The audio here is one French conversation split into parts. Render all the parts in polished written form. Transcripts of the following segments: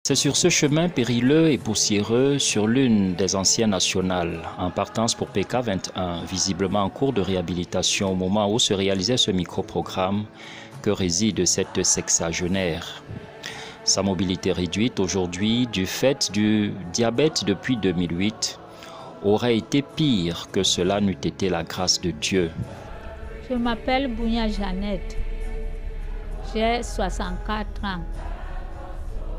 C'est sur ce chemin périlleux et poussiéreux, sur l'une des anciennes nationales, en partance pour PK21, visiblement en cours de réhabilitation au moment où se réalisait ce micro-programme, que réside cette sexagénaire. Sa mobilité réduite aujourd'hui du fait du diabète depuis 2008 aurait été pire que cela n'eût été la grâce de Dieu. Je m'appelle Bounia Jeannette. J'ai 64 ans.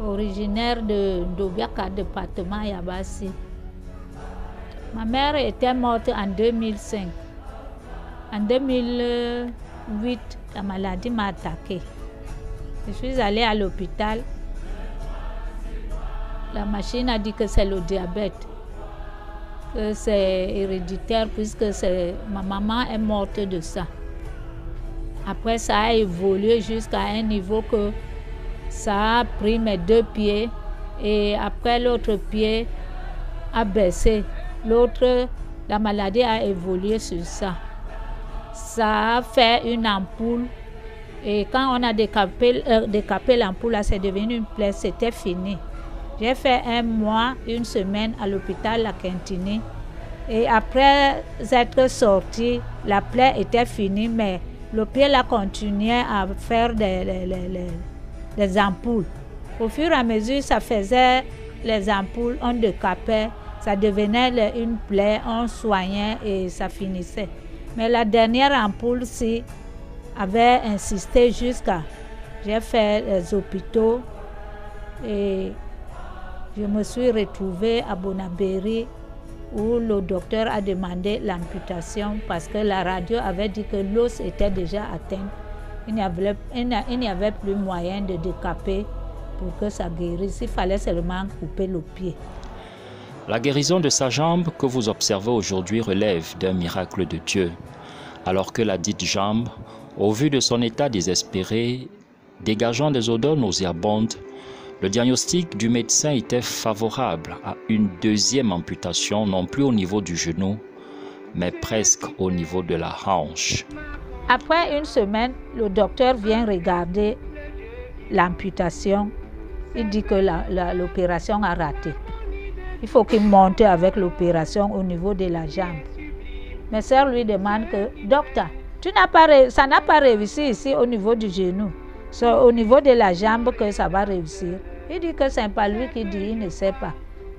Originaire de Ndobiaka, département Yabassi. Ma mère était morte en 2005. En 2008, la maladie m'a attaquée. Je suis allée à l'hôpital. La machine a dit que c'est le diabète, que c'est héréditaire puisque ma maman est morte de ça. Après, ça a évolué jusqu'à un niveau que ça a pris mes 2 pieds et après l'autre pied a baissé. L'autre, la maladie a évolué sur ça. Ça a fait une ampoule et quand on a décapé l'ampoule, c'est devenu une plaie, c'était fini. J'ai fait 1 mois, 1 semaine à l'hôpital La Quintini et après être sortie, la plaie était finie mais le pied là continuait à faire des ampoules. Au fur et à mesure, ça faisait les ampoules, on décapait, ça devenait une plaie, on soignait et ça finissait. Mais la dernière ampoule-ci avait insisté jusqu'à... J'ai fait les hôpitaux et je me suis retrouvée à Bonabéry où le docteur a demandé l'amputation parce que la radio avait dit que l'os était déjà atteint. Il n'y avait plus moyen de décaper pour que ça guérisse. Il fallait seulement couper le pied. La guérison de sa jambe que vous observez aujourd'hui relève d'un miracle de Dieu, alors que la dite jambe, au vu de son état désespéré, dégageant des odeurs nauséabondes, le diagnostic du médecin était favorable à une 2e amputation, non plus au niveau du genou, mais presque au niveau de la hanche. Après 1 semaine, le docteur vient regarder l'amputation. Il dit que l'opération a raté. Il faut qu'il monte avec l'opération au niveau de la jambe. Mes soeurs lui demandent que, docteur, ça n'a pas réussi ici au niveau du genou. C'est au niveau de la jambe que ça va réussir. Il dit que ce n'est pas lui qui dit, il ne sait pas.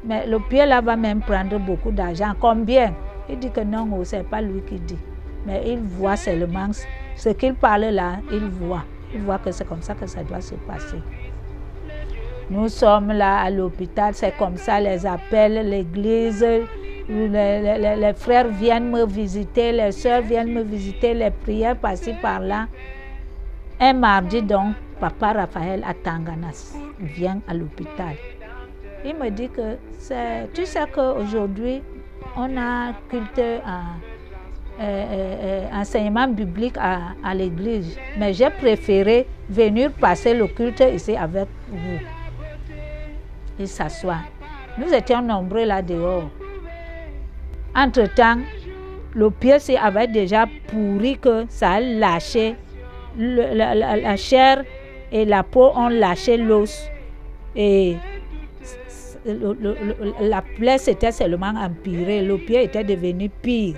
Mais le pied là va même prendre beaucoup d'argent. Combien? Il dit que non, ce n'est pas lui qui dit. Mais il voit seulement ce qu'il parle là, il voit. Il voit que c'est comme ça que ça doit se passer. Nous sommes là à l'hôpital, c'est comme ça, les appels, l'église, les frères viennent me visiter, les soeurs viennent me visiter, les prières par-ci par-là. Un mardi donc, papa Raphaël à Tanganas vient à l'hôpital. Il me dit que tu sais qu'aujourd'hui, on a culte enseignement biblique à l'église, mais j'ai préféré venir passer le culte ici avec vous. Il s'assoit. Nous étions nombreux là dehors. Entre-temps, le pied avait déjà pourri que ça a lâché. La chair et la peau ont lâché l'os. Et la plaie s'était seulement empirée. Le pied était devenu pire.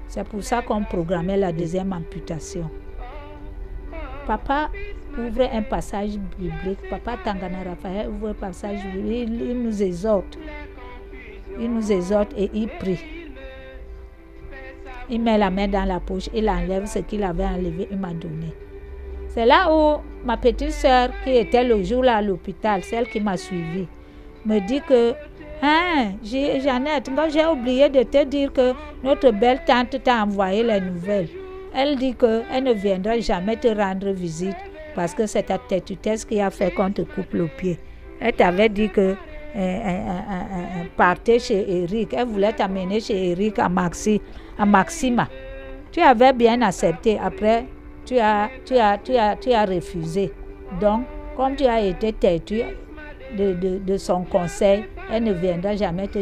C'est pour ça qu'on programmait la 2e amputation. Papa ouvre un passage biblique. Papa Tangana Raphaël ouvre un passage biblique. Il nous exhorte. Il nous exhorte et il prie. Il met la main dans la poche. Il enlève ce qu'il avait enlevé. Il m'a donné. C'est là où ma petite soeur, qui était le jour-là à l'hôpital, celle qui m'a suivie, me dit que Jeannette, j'ai oublié de te dire que notre belle tante t'a envoyé les nouvelles. Elle dit qu'elle ne viendra jamais te rendre visite parce que c'est ta têtutesse qui a fait qu'on te coupe le pied. Elle t'avait dit que partez chez Eric. Elle voulait t'amener chez Eric à Maxima. Tu avais bien accepté. Après, tu as refusé. Donc, comme tu as été têtu de son conseil, elle ne viendra jamais te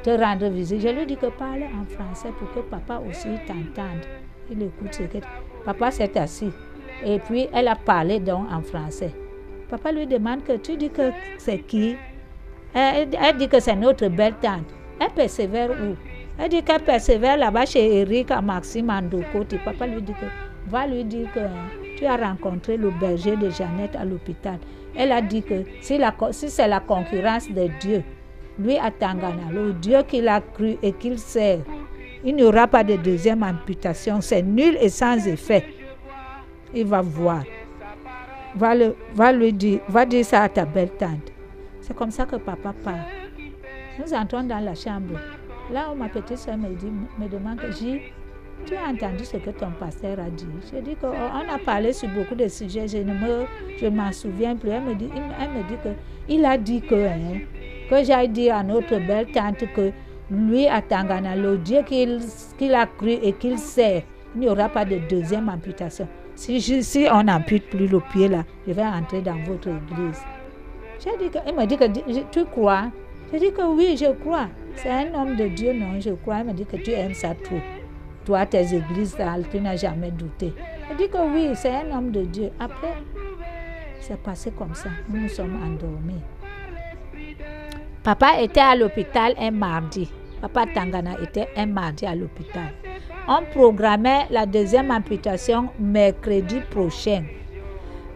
rendre visite. Je lui dis que parle en français pour que papa aussi t'entende. Il écoute ce que... Papa s'est assis. Et puis, elle a parlé donc en français. Papa lui demande que tu dis que c'est qui? Elle dit que c'est notre belle tante. Elle persévère où? Elle dit qu'elle persévère là-bas chez Eric à Maxime Andokoti. Papa lui dit que va lui dire que tu as rencontré le berger de Jeannette à l'hôpital. Elle a dit que si c'est la concurrence des dieux, lui à Tangana, le Dieu qu'il a cru et qu'il sert, il n'y aura pas de deuxième amputation. C'est nul et sans effet. Il va voir. Va dire ça à ta belle tante. C'est comme ça que papa part. Nous entrons dans la chambre. Là où ma petite soeur me demande que tu as entendu ce que ton pasteur a dit? Je dis qu'on a parlé sur beaucoup de sujets, je ne m'en souviens plus. Elle me dit qu'il a dit que j'aille dire à notre belle tante que lui à Tangana, le Dieu qu'il a cru et qu'il sert, il n'y aura pas de deuxième amputation. Si on n'ampute plus le pied là, je vais entrer dans votre église. Elle me dit que tu crois? Je dis que oui, je crois. C'est un homme de Dieu, non, je crois. Elle me dit que tu aimes ça trop. Toi, tes églises, tu n'as jamais douté. Je dis que oui, c'est un homme de Dieu. Après, c'est passé comme ça. Nous nous sommes endormis. Papa était à l'hôpital un mardi. Papa Tangana était un mardi à l'hôpital. On programmait la deuxième amputation mercredi prochain.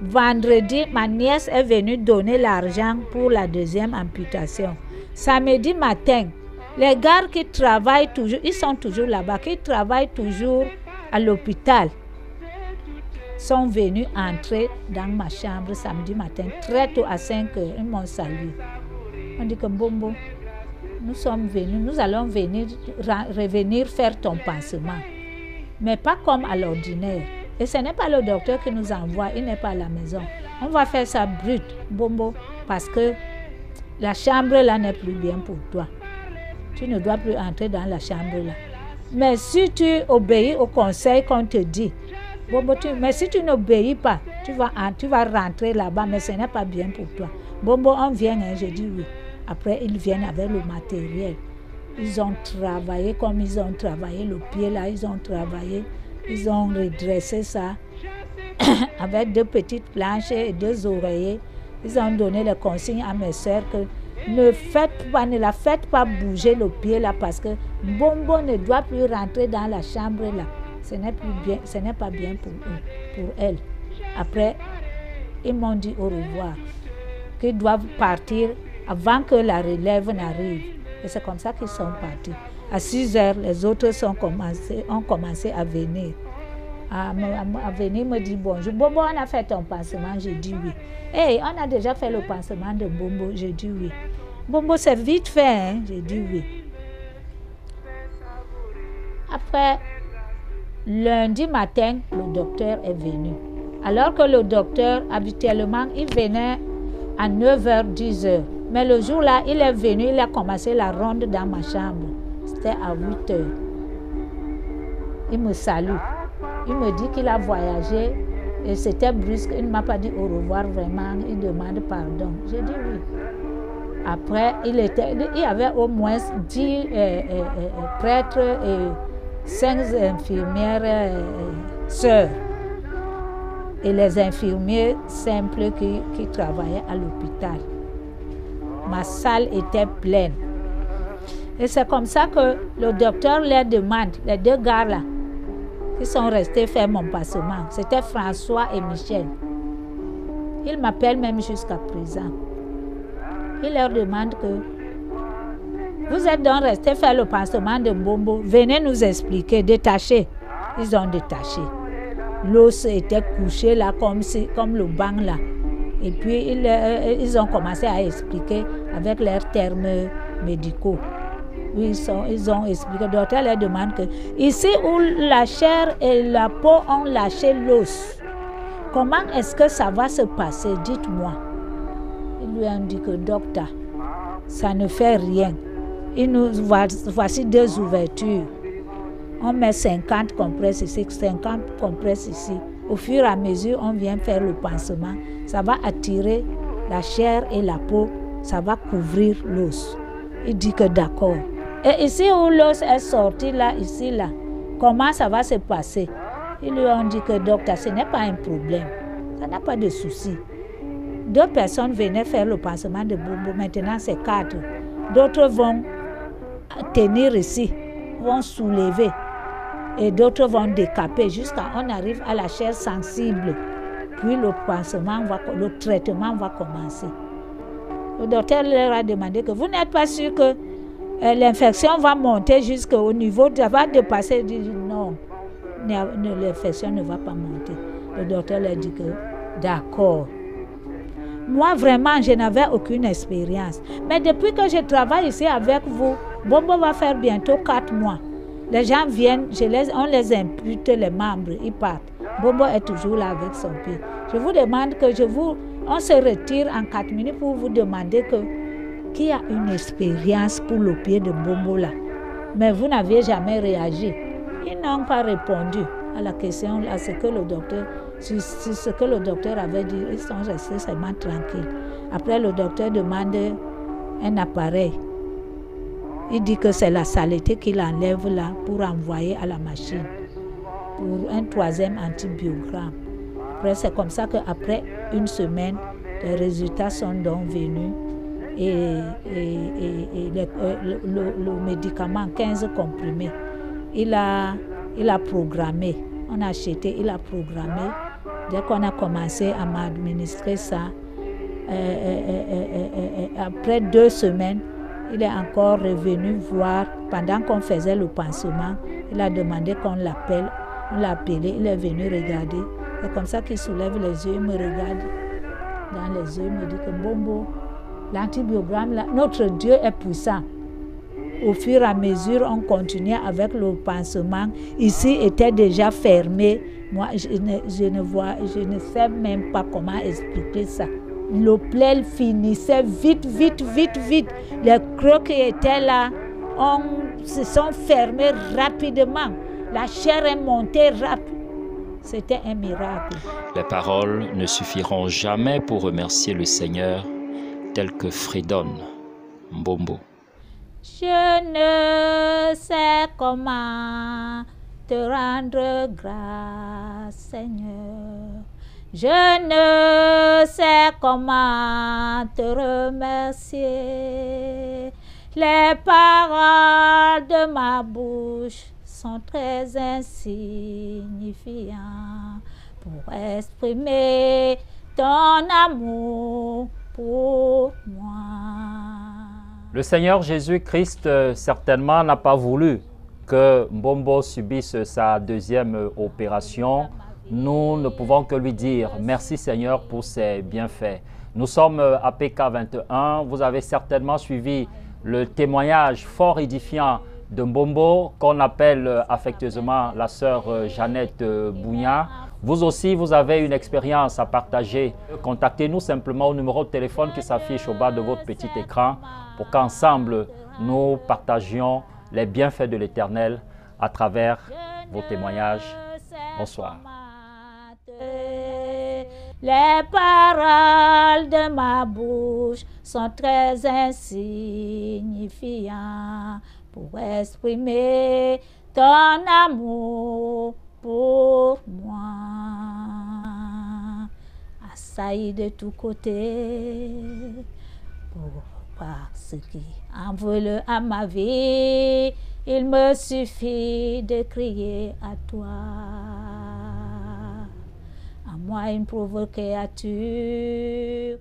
Vendredi, ma nièce est venue donner l'argent pour la deuxième amputation. Samedi matin, les gars qui travaillent toujours, ils sont toujours là-bas, qui travaillent toujours à l'hôpital, sont venus entrer dans ma chambre samedi matin, très tôt à 5 heures. Ils m'ont salué. On dit que Mbombo, nous allons revenir faire ton pansement. Mais pas comme à l'ordinaire. Et ce n'est pas le docteur qui nous envoie, il n'est pas à la maison. On va faire ça brut, Mbombo, parce que la chambre là n'est plus bien pour toi. Tu ne dois plus entrer dans la chambre là. Mais si tu obéis au conseil qu'on te dit, mais si tu n'obéis pas, tu vas rentrer là-bas, mais ce n'est pas bien pour toi. On vient, je dis oui. Après, ils viennent avec le matériel. Ils ont travaillé comme ils ont travaillé le pied là, ils ont travaillé, ils ont redressé ça avec 2 petites planches et 2 oreillers. Ils ont donné les consignes à mes soeurs que ne la faites pas bouger le pied là parce que Mbombo ne doit plus rentrer dans la chambre là. Ce n'est pas bien pour elle. Après, ils m'ont dit au revoir, qu'ils doivent partir avant que la relève n'arrive. Et c'est comme ça qu'ils sont partis. À 6 heures, les autres ont commencé à venir. À venir me dire bonjour. Bobo, on a fait ton pansement? J'ai dit oui. Hey, on a déjà fait le pansement de Bombo? J'ai dit oui. Bombo, c'est vite fait, hein? J'ai dit oui. Après, lundi matin, le docteur est venu. Alors que le docteur, habituellement, il venait à 9h, 10h. Mais le jour-là, il est venu, il a commencé la ronde dans ma chambre. C'était à 8h. Il me salue. Il me dit qu'il a voyagé et c'était brusque. Il ne m'a pas dit au revoir vraiment. Il demande pardon. J'ai dit oui. Après, il y avait au moins 10 prêtres et 5 infirmières sœurs. Et les infirmiers simples qui travaillaient à l'hôpital. Ma salle était pleine. Et c'est comme ça que le docteur leur demande, les 2 gars là, qui sont restés faire mon pansement. C'était François et Michel. Ils m'appellent même jusqu'à présent. Il leur demande que vous êtes donc restés faire le pansement de Mbombo. Venez nous expliquer, détacher. Ils ont détaché. L'os était couché là comme le banc là. Et puis ils ont commencé à expliquer avec leurs termes médicaux. Ils ont expliqué. Le docteur leur demande que ici où la chair et la peau ont lâché l'os, comment est-ce que ça va se passer? Dites-moi. Ils lui ont dit que docteur, ça ne fait rien. Voici 2 ouvertures. On met 50 compresses ici, 50 compresses ici. Au fur et à mesure, on vient faire le pansement. Ça va attirer la chair et la peau. Ça va couvrir l'os. Il dit que d'accord. Et ici où l'os est sorti, là, ici, là, comment ça va se passer? Ils lui ont dit que docteur, ce n'est pas un problème. Ça n'a pas de souci. 2 personnes venaient faire le pansement de Bombo, maintenant c'est 4. D'autres vont tenir ici, vont soulever, et d'autres vont décaper jusqu'à on arrive à la chair sensible. Puis le traitement va commencer. Le docteur leur a demandé que vous n'êtes pas sûr que l'infection va monter jusqu'au niveau, ça va dépasser. Il dit non, l'infection ne va pas monter. Le docteur leur dit que d'accord. Moi vraiment, je n'avais aucune expérience. Mais depuis que je travaille ici avec vous, Bombo va faire bientôt 4 mois. Les gens viennent, on les impute les membres, ils partent. Bombo est toujours là avec son pied. Je vous demande que on se retire en 4 minutes pour vous demander qui a une expérience pour le pied de Bombo là. Mais vous n'aviez jamais réagi. Ils n'ont pas répondu à la question, à ce que le docteur avait dit. Ils sont restés seulement tranquilles. Après, le docteur demande un appareil. Il dit que c'est la saleté qu'il enlève là pour envoyer à la machine pour un 3e antibiogramme. Après, c'est comme ça qu'après 1 semaine, les résultats sont donc venus et le médicament 15 comprimés, il a programmé. On a acheté, il a programmé. Dès qu'on a commencé à m'administrer ça, après 2 semaines, il est encore revenu voir, pendant qu'on faisait le pansement, il a demandé qu'on l'appelle, on l'a appelé, il est venu regarder. C'est comme ça qu'il soulève les yeux, il me regarde dans les yeux, il me dit que Bombo, l'antibiogramme, là, notre Dieu est puissant. Au fur et à mesure, on continuait avec le pansement. Ici était déjà fermé. Moi, je ne sais même pas comment expliquer ça. Le plaie finissait vite. Les creux qui étaient là se sont fermés rapidement. La chair est montée rapidement. C'était un miracle. Les paroles ne suffiront jamais pour remercier le Seigneur tel que fredonne Bombo. Je ne sais comment te rendre grâce, Seigneur. Je ne sais comment te remercier. Les paroles de ma bouche sont très insignifiantes pour exprimer ton amour pour moi. Le Seigneur Jésus-Christ certainement n'a pas voulu que Bombo subisse sa 2e opération. Nous ne pouvons que lui dire merci Seigneur pour ses bienfaits. Nous sommes à PK21. Vous avez certainement suivi le témoignage fort édifiant de Bombo qu'on appelle affectueusement la sœur Jeannette Bougna. Vous aussi, vous avez une expérience à partager. Contactez-nous simplement au numéro de téléphone qui s'affiche au bas de votre petit écran pour qu'ensemble, nous partagions les bienfaits de l'Éternel à travers vos témoignages. Bonsoir. Les paroles de ma bouche sont très insignifiantes pour exprimer ton amour pour moi. Assailli de tous côtés par ce qui en veulent à ma vie, il me suffit de crier à toi. À moi une pauvre créature